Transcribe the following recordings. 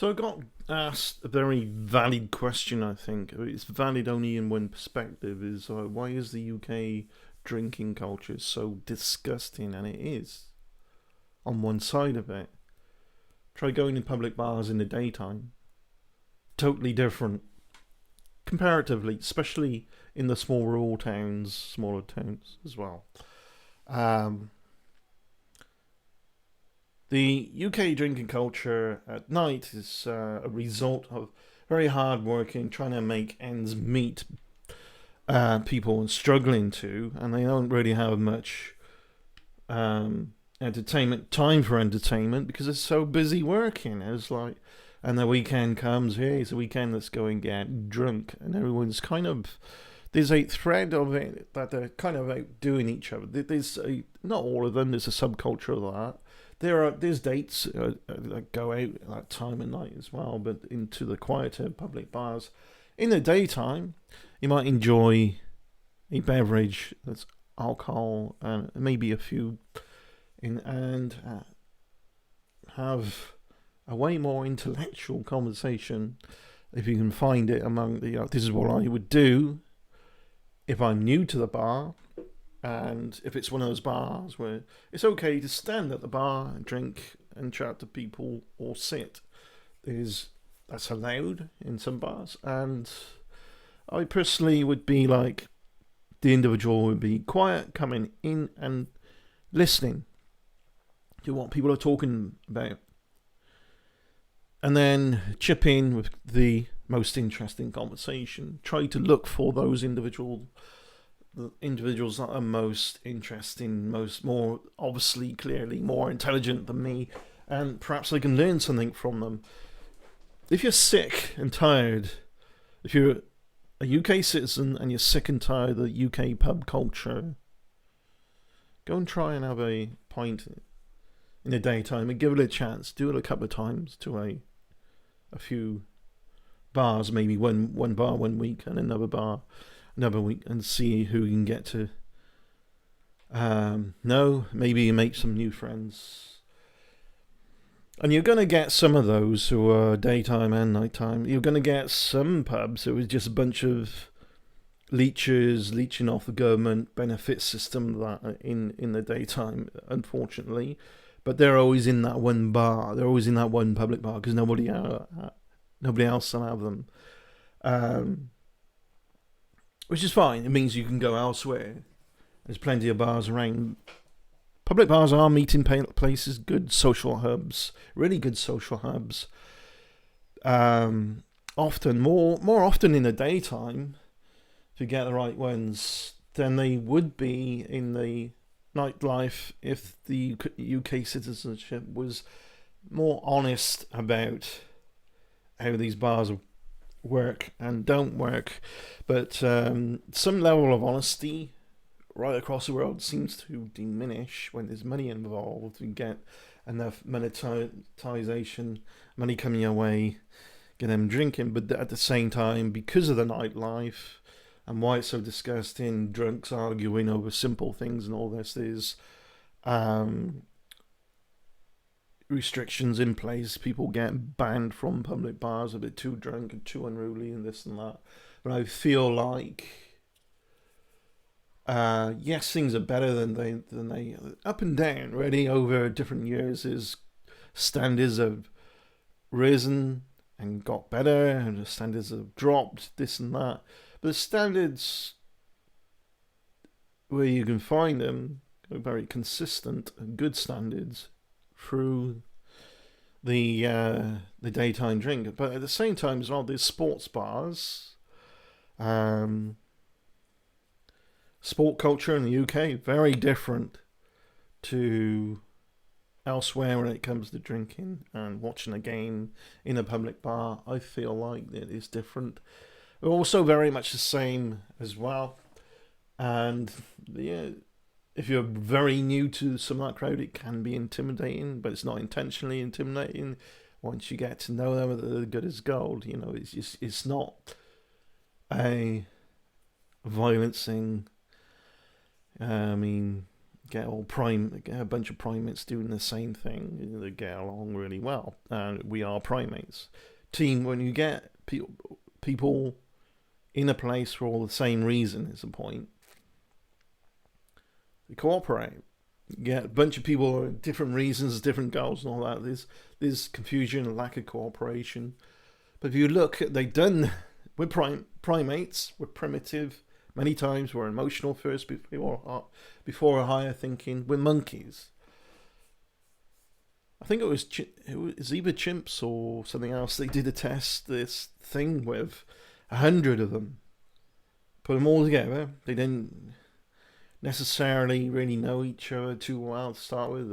So I got asked a very valid question, I think. It's valid only in one perspective, is why is the UK drinking culture so disgusting? And it is, on one side of it. Try going in public bars in the daytime. Totally different, comparatively, especially in the small rural towns, smaller towns as well. Um, the UK drinking culture at night is a result of very hard working, trying to make ends meet people and struggling to, and they don't really have much entertainment time for entertainment because they're so busy working. It's like, and the weekend comes, hey, it's a weekend, let's go and get drunk, and everyone's kind of, there's a thread of it that they're kind of outdoing each other. Not all of them. There's a subculture of that. There's dates that go out at that time of night as well, but into the quieter public bars in the daytime, you might enjoy a beverage that's alcohol and maybe a few and have a way more intellectual conversation if you can find it among the. This is what I would do if I'm new to the bar, and if it's one of those bars where it's okay to stand at the bar and drink and chat to people or sit, that's allowed in some bars. And I personally would be like, the individual would be quiet, coming in and listening to what people are talking about, and then chip in with the most interesting conversation. Try to look for those the individuals that are most interesting, more obviously, clearly more intelligent than me, and perhaps I can learn something from them. If you're sick and tired, if you're a UK citizen and you're sick and tired of the UK pub culture, go and try and have a pint in the daytime and give it a chance. Do it a couple of times to a few bars, maybe one bar one week and another bar another week, and see who you can get to know. Maybe you make some new friends. And you're going to get some of those who are daytime and nighttime. You're going to get some pubs who is just a bunch of leeches leeching off the government benefit system that in the daytime, unfortunately. But they're always in that one bar. They're always in that one public bar because nobody else will have them. Which is fine. It means you can go elsewhere. There's plenty of bars around. Public bars are meeting places, good social hubs, really good social hubs. Often, more often in the daytime, if you get the right ones, than they would be in the nightlife if the UK citizenship was more honest about how these bars work and don't work. But some level of honesty right across the world seems to diminish when there's money involved. You get enough monetization, money coming your way, get them drinking. But at the same time, because of the nightlife and why it's so disgusting, drunks arguing over simple things and all this, there's restrictions in place. People get banned from public bars a bit too drunk and too unruly and this and that. But I feel like yes, things are better than they up and down really over different years. Is standards have risen and got better, and the standards have dropped, this and that. But the standards where you can find them are very consistent and good standards through the daytime drink. But at the same time as well, there's sports bars. Sport culture in the UK very different to elsewhere when it comes to drinking and watching a game in a public bar. I feel like it is different. They're also very much the same as well. And yeah, if you're very new to some of that crowd, it can be intimidating, but it's not intentionally intimidating. Once you get to know them, they're good as gold. You know, it's not a violent thing. I mean, get a bunch of primates doing the same thing. They get along really well, and we are primates. Team, when you get people in a place for all the same reason, is the point. They cooperate. You get a bunch of people with different reasons, different goals, and all that. There's confusion, lack of cooperation. But if you look, we're primates. We're primitive. Many times we're emotional first before higher thinking. We're monkeys. I think it was either chimps or something else. They did a test, this thing with 100 of them. Put them all together. They didn't necessarily really know each other too well to start with.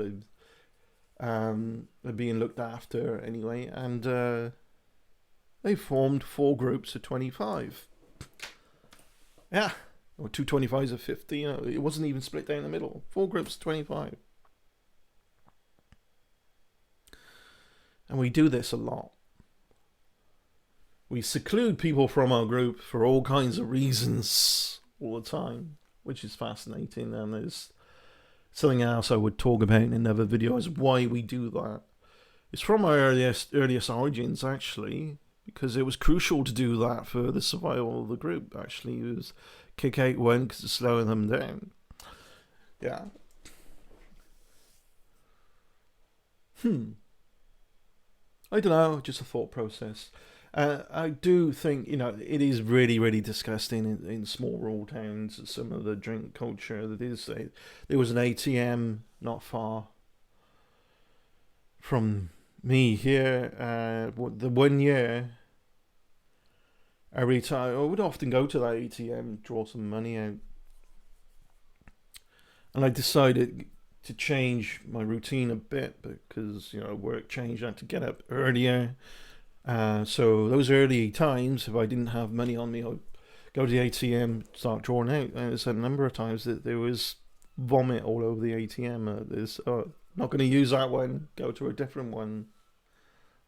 They're being looked after anyway. And they formed 4 groups of 25. Yeah, or 2 25s of 50. It wasn't even split down the middle. 4 groups of 25. And we do this a lot. We seclude people from our group for all kinds of reasons all the time, which is fascinating. And there's something else I would talk about in another video is why we do that. It's from our earliest origins, actually, because it was crucial to do that for the survival of the group. Actually, it was kick out one because it's slowing them down. Yeah. I don't know, just a thought process. I do think, it is really, really disgusting in small rural towns, some of the drink culture that is. There was an ATM not far from me here. The 1 year, every time, I would often go to that ATM, draw some money out. And I decided to change my routine a bit because, work changed. I had to get up earlier. So those early times, if I didn't have money on me, I'd go to the ATM, start drawing out. And there's a number of times that there was vomit all over the ATM. There's not going to use that one, go to a different one.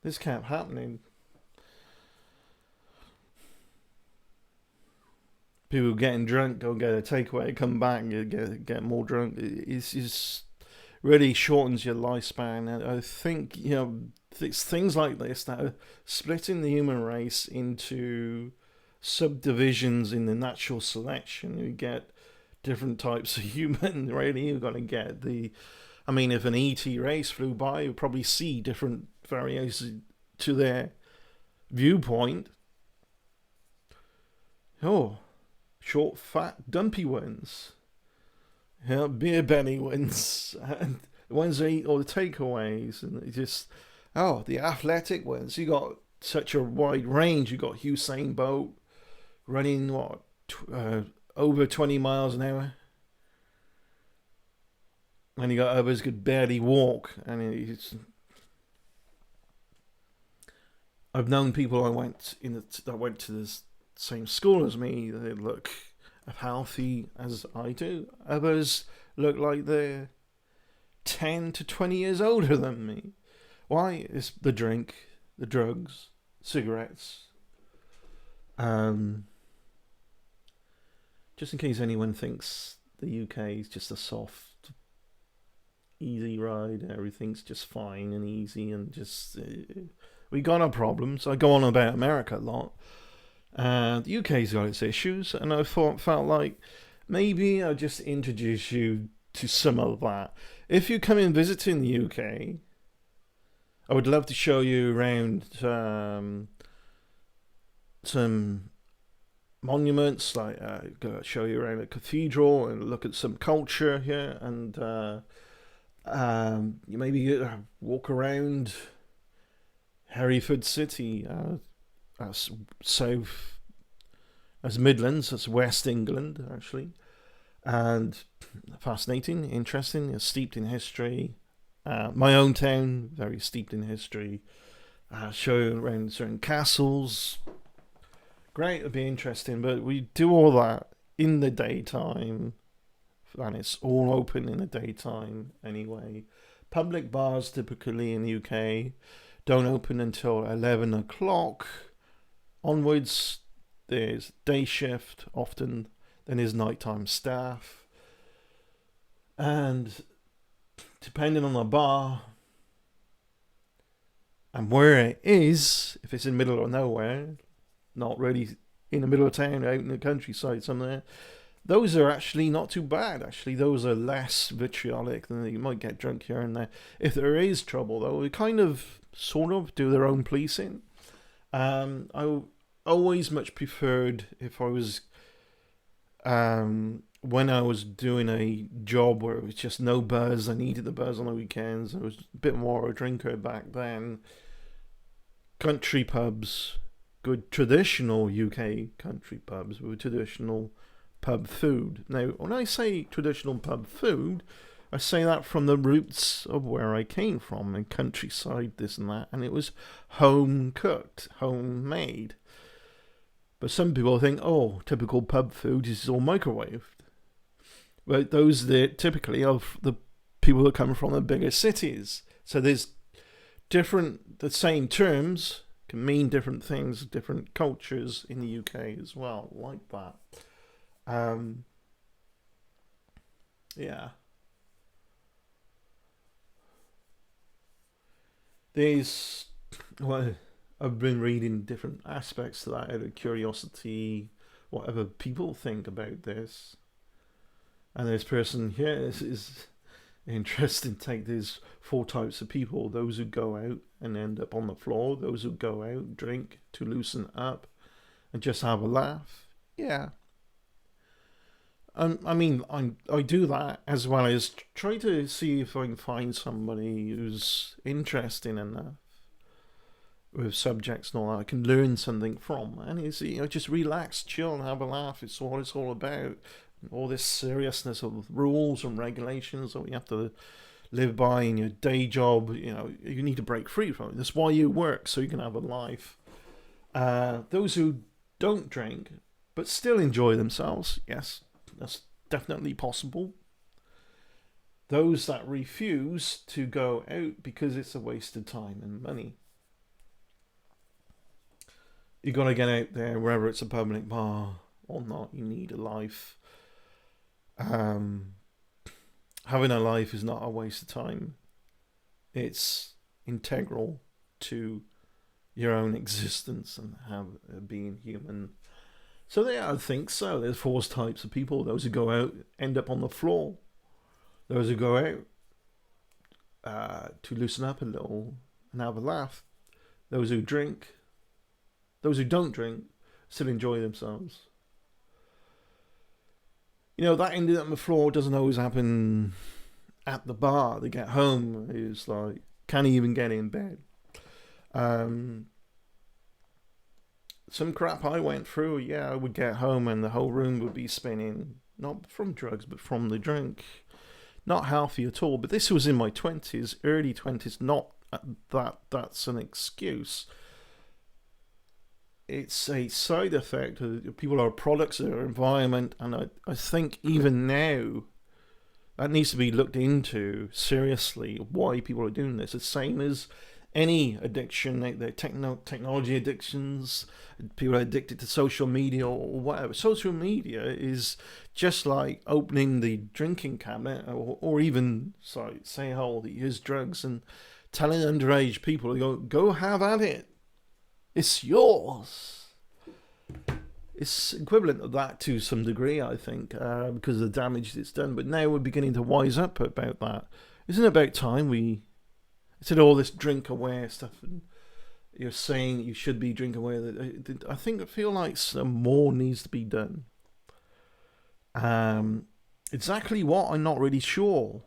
This kept happening. People getting drunk, go get a takeaway, come back and get more drunk. It's really shortens your lifespan. And I think, it's things like this that are splitting the human race into subdivisions in the natural selection. You get different types of human, really. You're going to get if an ET race flew by, you'd probably see different variations to their viewpoint. Oh, short, fat, dumpy ones. Beer belly ones. And the ones that eat all the takeaways. And it just... the athletic ones. You got such a wide range. You got Usain Bolt running over 20 miles an hour, and you got others who could barely walk. And I've known people that went to the same school as me. They look as healthy as I do. Others look like they're 10 to 20 years older than me. Why? It's the drink, the drugs, cigarettes. Just in case anyone thinks the UK is just a soft, easy ride, everything's just fine and easy, and just we got our problems. I go on about America a lot. The UK's got its issues, and I felt like maybe I'll just introduce you to some of that. If you come in visiting the UK, I would love to show you around some monuments, like show you around a cathedral and look at some culture here, and you maybe walk around Hereford City, that's south, that's Midlands, that's West England actually, and fascinating, interesting, steeped in history. My own town, very steeped in history. Show you around certain castles. Great, it'd be interesting, but we do all that in the daytime, and it's all open in the daytime anyway. Public bars typically in the UK don't open until 11 o'clock onwards. There's day shift often, then there's nighttime staff. And depending on the bar and where it is, if it's in the middle of nowhere, not really in the middle of town, out in the countryside somewhere, those are actually not too bad. Actually, those are less vitriolic than you might get drunk here and there. If there is trouble, though, we kind of, sort of, do their own policing. I always much preferred if I was, when I was doing a job where it was just no buzz, I needed the buzz on the weekends. I was a bit more a drinker back then. Country pubs, good traditional UK country pubs with traditional pub food. Now, when I say traditional pub food, I say that from the roots of where I came from, in countryside, this and that, and it was home cooked, homemade. But some people think, oh, typical pub food is all microwaved. But those are typically of the people that come from the bigger cities. So there's the same terms can mean different things, different cultures in the UK as well, like that. Yeah. There's, well, I've been reading different aspects to that out of curiosity, whatever people think about this. And this person here is interesting. Take these four types of people: those who go out and end up on the floor, those who go out, drink to loosen up and just have a laugh. Yeah. I do that as well as try to see if I can find somebody who's interesting enough with subjects and all that I can learn something from. And just relax, chill, and have a laugh. It's what it's all about. All this seriousness of rules and regulations that we have to live by in your day job. You need to break free from it. That's why you work, so you can have a life. Those who don't drink but still enjoy themselves, yes, that's definitely possible. Those that refuse to go out because it's a waste of time and money. You got to get out there, wherever it's a public bar or not. You need a life. Um, Having a life is not a waste of time. It's integral to your own existence and being human. So I think so. There's four types of people: those who go out end up on the floor, those who go out to loosen up a little and have a laugh, those who drink, those who don't drink still enjoy themselves. That ended up on the floor doesn't always happen at the bar. They get home, it's like, can't even get in bed. Some crap I went through, I would get home and the whole room would be spinning. Not from drugs, but from the drink. Not healthy at all. But this was in my 20s, early 20s. Not that's an excuse. It's a side effect. People are products of their environment, and I think even now that needs to be looked into seriously. Why people are doing this? It's the same as any addiction, they're technology addictions. People are addicted to social media or whatever. Social media is just like opening the drinking cabinet, or even say how old he is, drugs, and telling underage people to go have at it. It's yours. It's equivalent of that to some degree, I think, because of the damage it's done. But now we're beginning to wise up about that. Isn't it about time we instead of all this drink aware stuff, and you're saying you should be drink aware? I feel like some more needs to be done. Exactly what, I'm not really sure.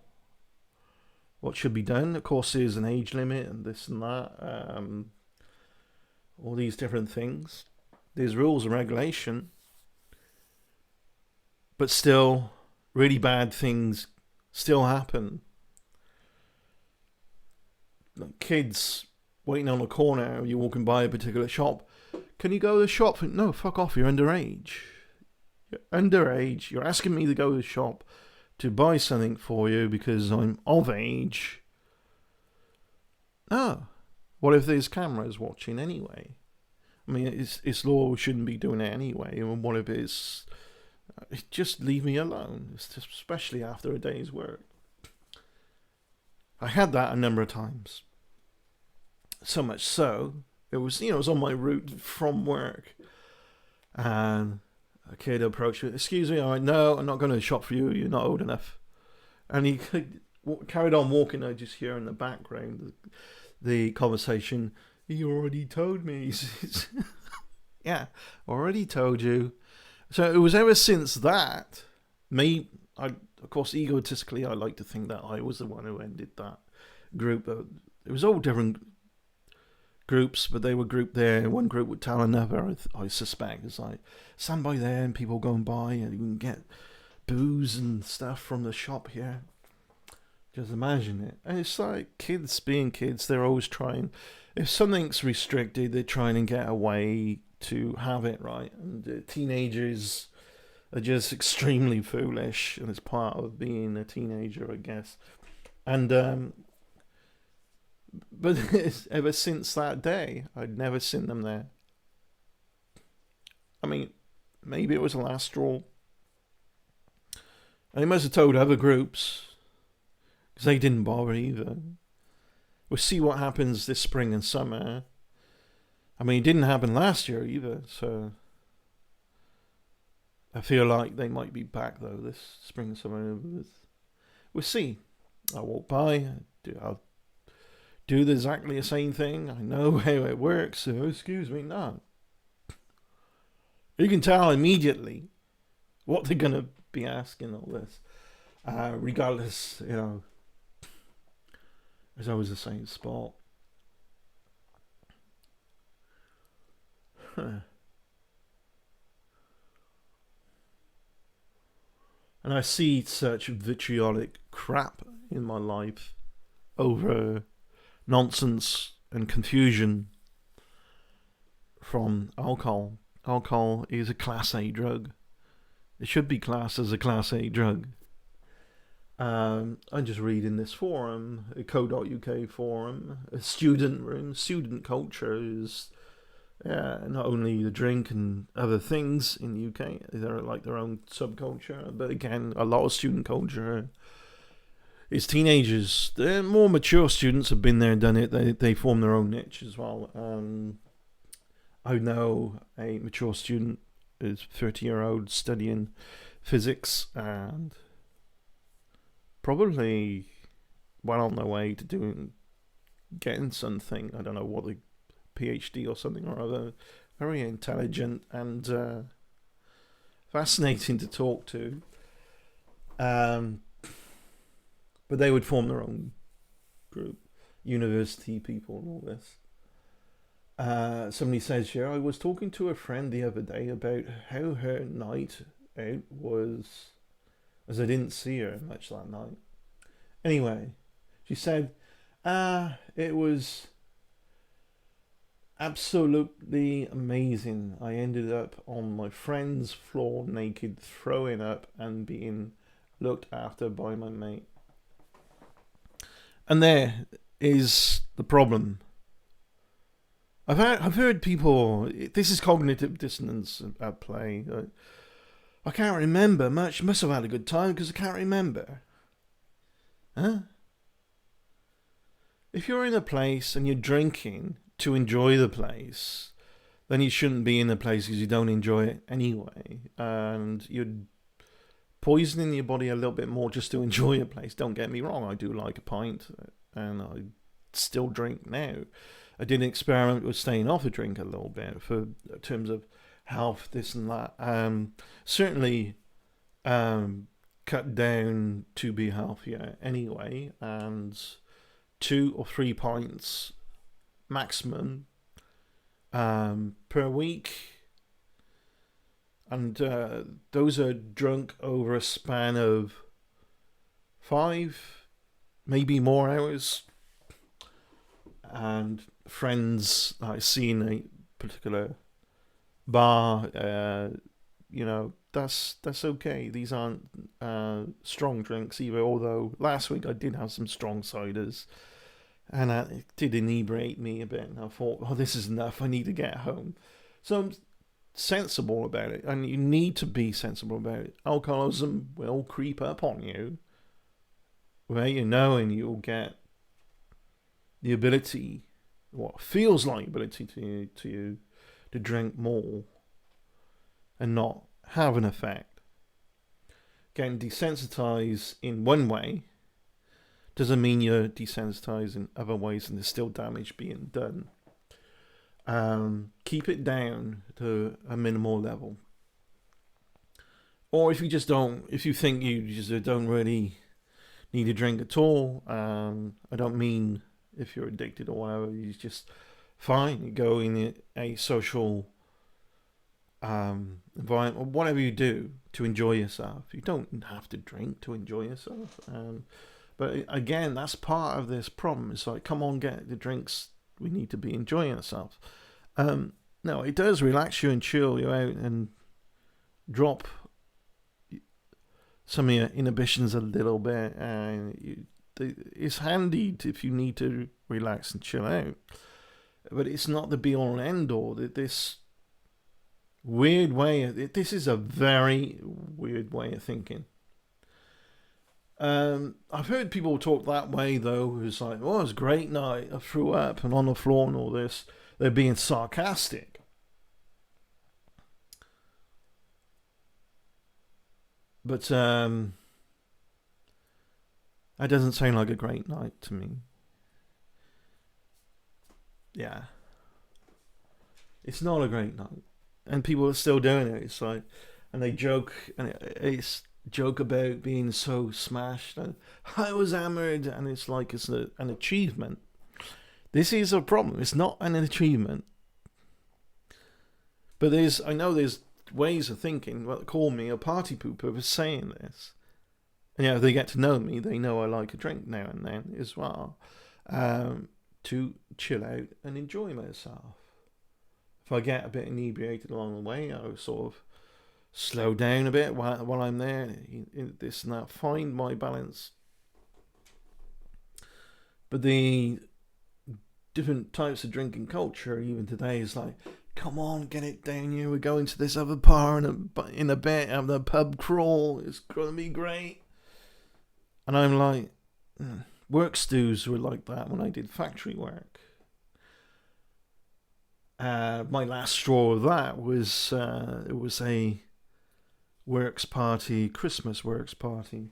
What should be done? Of course, there's an age limit and this and that. All these different things. There's rules and regulation. But still, really bad things still happen. Like kids waiting on a corner, you're walking by a particular shop. Can you go to the shop? No, fuck off, you're underage. You're underage. You're asking me to go to the shop to buy something for you because I'm of age. No. What if there's cameras watching anyway? I mean, it's law, we shouldn't be doing it anyway. And what if it's Just leave me alone, especially after a day's work. I had that a number of times. So much so, it was on my route from work, and a kid approached me. "Excuse me," I went, "No, I'm not going to shop for you. You're not old enough." And he carried on walking. I just hear in the background the conversation. "You already told me." Yeah, already told you. So it was ever since that. Of course, egotistically, I like to think that I was the one who ended that group. It was all different groups, but they were grouped there. One group would tell another, I suspect. It's like, stand by there and people going by and you can get booze and stuff from the shop here. Just imagine it. And it's like kids being kids, they're always trying. If something's restricted, they're trying to get away to have it, right? And teenagers are just extremely foolish, and it's part of being a teenager, I guess. And but ever since that day, I'd never seen them there. I mean, maybe it was the last straw. And he must have told other groups, because they didn't bother either. We'll see what happens this spring and summer. I mean, it didn't happen last year either, so I feel like they might be back though this spring and summer. We'll see. I walk by, I'll do exactly the same thing. I know how it works, so excuse me, no. You can tell immediately what they're going to be asking all this. Regardless, it's always the same spot. And I see such vitriolic crap in my life over nonsense and confusion from alcohol. Alcohol is a Class A drug. It should be classed as a Class A drug. I'm just reading this forum, a co.uk forum, a student room. Student culture is not only the drink and other things in the UK, they're like their own subculture, but again, a lot of student culture is teenagers. The more mature students have been there and done it. They form their own niche as well. I know a mature student is 30-year-old studying physics and probably well on their way to getting something. I don't know what, the PhD or something or other. Very intelligent and fascinating to talk to. But they would form their own group, university people and all this. Somebody says here, I was talking to a friend the other day about how her night out was, as I didn't see her much that night. Anyway, she said, it was absolutely amazing. I ended up on my friend's floor naked, throwing up and being looked after by my mate. And there is the problem. I've heard people. This is cognitive dissonance at play. I can't remember much. Must have had a good time because I can't remember. Huh? If you're in a place and you're drinking to enjoy the place, then you shouldn't be in the place because you don't enjoy it anyway, and you're poisoning your body a little bit more just to enjoy a place. Don't get me wrong. I do like a pint, and I still drink now. I did an experiment with staying off a drink a little bit in terms of health, this and that. Certainly cut down to be healthier anyway, and 2 or 3 pints maximum per week. And those are drunk over a span of 5, maybe more hours. And friends I see in a particular bar, that's okay. These aren't strong drinks either. Although last week I did have some strong ciders, and it did inebriate me a bit. And I thought, this is enough. I need to get home. So sensible about it, and you need to be sensible about it. Alcoholism will creep up on you, where and you'll get the ability, what feels like ability to you to drink more and not have an effect. Getting desensitized in one way doesn't mean you're desensitized in other ways and there's still damage being done. Keep it down to a minimal level. Or if you think you just don't really need a drink at all, I don't mean if you're addicted or whatever, you just fine, you go in a social environment or whatever you do to enjoy yourself. You don't have to drink to enjoy yourself. But again, that's part of this problem. It's like, come on, get the drinks. We need to be enjoying ourselves. No, it does relax you and chill you out and drop some of your inhibitions a little bit. And it's handy if you need to relax and chill out. But it's not the be all and end all. This weird way. This is a very weird way of thinking. I've heard people talk that way though. It's like, oh, it was a great night. I threw up and on the floor and all this. They're being sarcastic. But that doesn't sound like a great night to me. Yeah. It's not a great night. And people are still doing it. It's like, and they joke, and it's joke about being so smashed. And I was hammered, and it's like it's an achievement. This is a problem. It's not an achievement. But I know there's ways of thinking. Well, call me a party pooper for saying this. And if they get to know me, they know I like a drink now and then as well. To chill out and enjoy myself. If I get a bit inebriated along the way, I'll sort of slow down a bit while I'm there. This and that. Find my balance. But the different types of drinking culture, even today, is like, come on, get it down you. We're going to this other bar in a bit, have the pub crawl. It's going to be great. And I'm like, work stews were like that when I did factory work. My last straw of that was it was a works party, Christmas works party.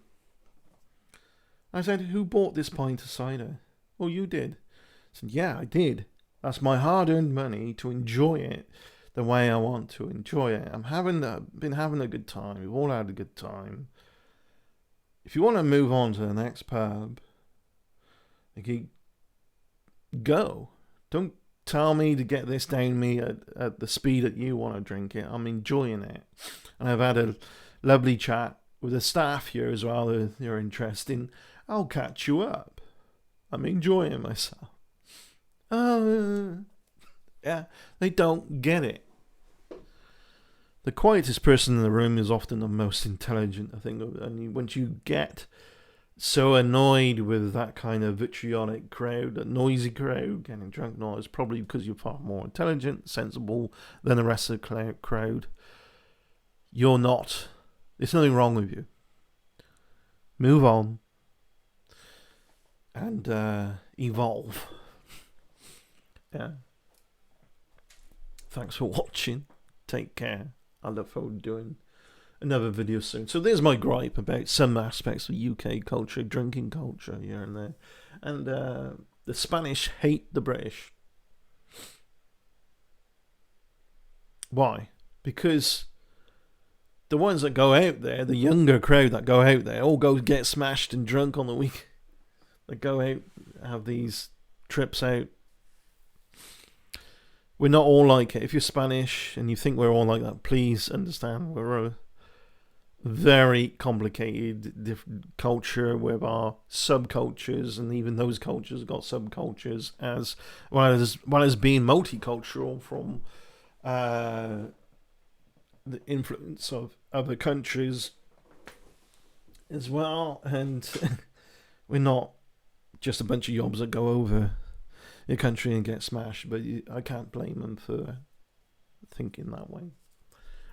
I said, who bought this pint of cider? Well, you did. I said, yeah, I did. That's my hard-earned money to enjoy it the way I want to enjoy it. Been having a good time. We've all had a good time. If you want to move on to the next pub, go. Don't tell me to get this down me at the speed that you want to drink it. I'm enjoying it. And I've had a lovely chat with the staff here as well. They're interested. I'll catch you up. I'm enjoying myself. Yeah, they don't get it. The quietest person in the room is often the most intelligent, I think. And once you get so annoyed with that kind of vitriolic crowd, that noisy crowd, getting drunk, it's probably because you're far more intelligent, sensible than the rest of the crowd. You're not. There's nothing wrong with you. Move on. And evolve. Yeah. Thanks for watching. Take care. I look forward to doing another video soon. So there's my gripe about some aspects of UK culture, drinking culture here and there. And the Spanish hate the British. Why? Because the ones that go out there, the younger crowd that go out there, all go get smashed and drunk on the week. They go out, have these trips out. We're not all like it. If you're Spanish and you think we're all like that, please understand we're a very complicated different culture with our subcultures, and even those cultures have got subcultures as well as being multicultural from the influence of other countries as well. And we're not just a bunch of yobs that go over your country and get smashed, but I can't blame them for thinking that way.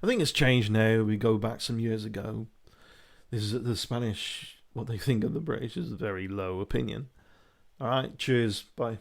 I think it's changed now. We go back some years ago. This is the Spanish. What they think of the British is a very low opinion. All right. Cheers. Bye.